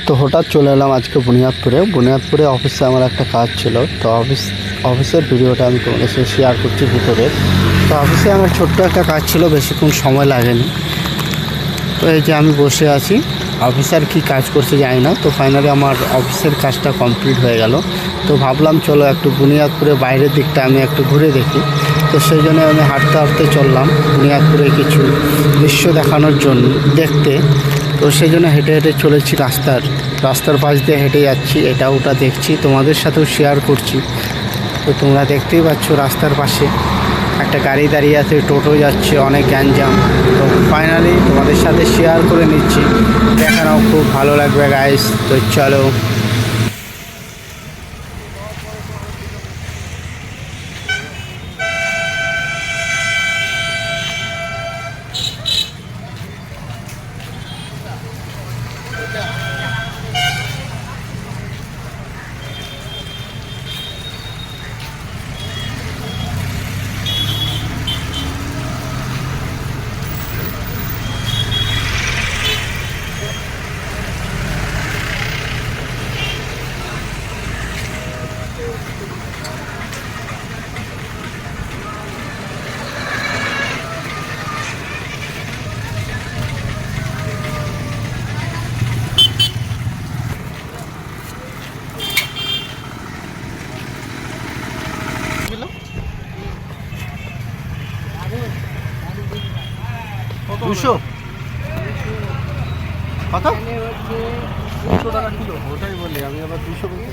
তো হঠাৎ চলে এলাম আজকে বুনিয়াদপুরে অফিসে আমার একটা কাজ ছিল। তো অফিসের ভিডিওটা আমি তোমাদের সাথে শেয়ার করছি ভিতরে। তো অফিসে আমার ছোট্ট একটা কাজ ছিল, বেশিক্ষণ সময় লাগেনি। তো এই যে আমি বসে আছি, অফিসার কি কাজ করছে জানি না। তো ফাইনালি আমার অফিসের কাজটা কমপ্লিট হয়ে গেল। তো ভাবলাম চলো একটু বুনিয়াদপুরে বাইরের দিকটা আমি একটু ঘুরে দেখি। তো সেই জন্য আমি হাঁটতে হাঁটতে চললাম বুনিয়াদপুরে কিছু দৃশ্য দেখানোর জন্য দেখতে। তো সেই জন্য হেঁটে হেঁটে চলেছি, রাস্তার পাশ দিয়ে হেঁটে যাচ্ছি, এটা ওটা দেখছি, তোমাদের সাথেও শেয়ার করছি। তো তোমরা দেখতেই পাচ্ছ রাস্তার পাশে একটা গাড়ি দাঁড়িয়ে আছে, টোটো যাচ্ছে, অনেক গ্যাঞ্জাম। তো ফাইনালি তোমাদের সাথে শেয়ার করে নিচ্ছি, দেখানো খুব ভালো লাগবে গাইস। তো চলো। দুশো কত? 200 টাকা কিলো, ওটাই বলি আমি, আবার 200 বলতে।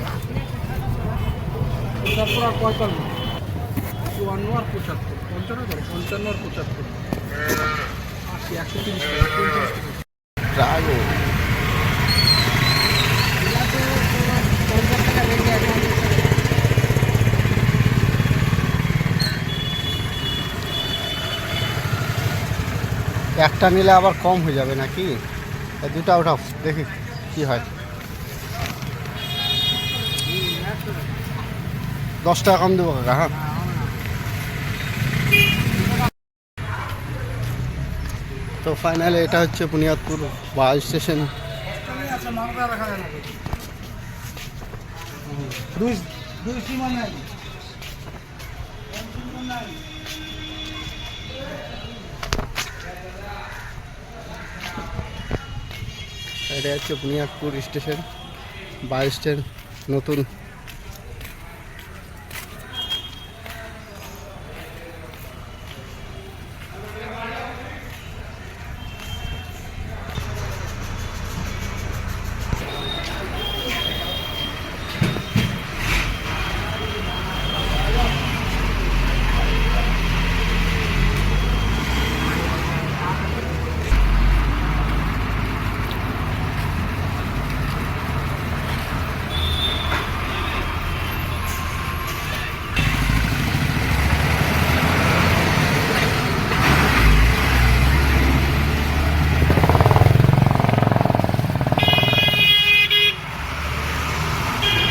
তারপর আর 55, 54 আর 75, 55 আর 75, 80, 130 টাকা। ড্রাগন একটা নিলে আবার কম হয়ে যাবে নাকি? দুটা উঠাও দেখি কি হয়। 10 টাকা কম দেবো কাকা। হ্যাঁ, তো ফাইনালি এটা হচ্ছে বুনিয়াদপুর বাস স্টেশন। এটা হচ্ছে বুনিয়াদপুর স্টেশন, বাস স্ট্যান্ড নতুন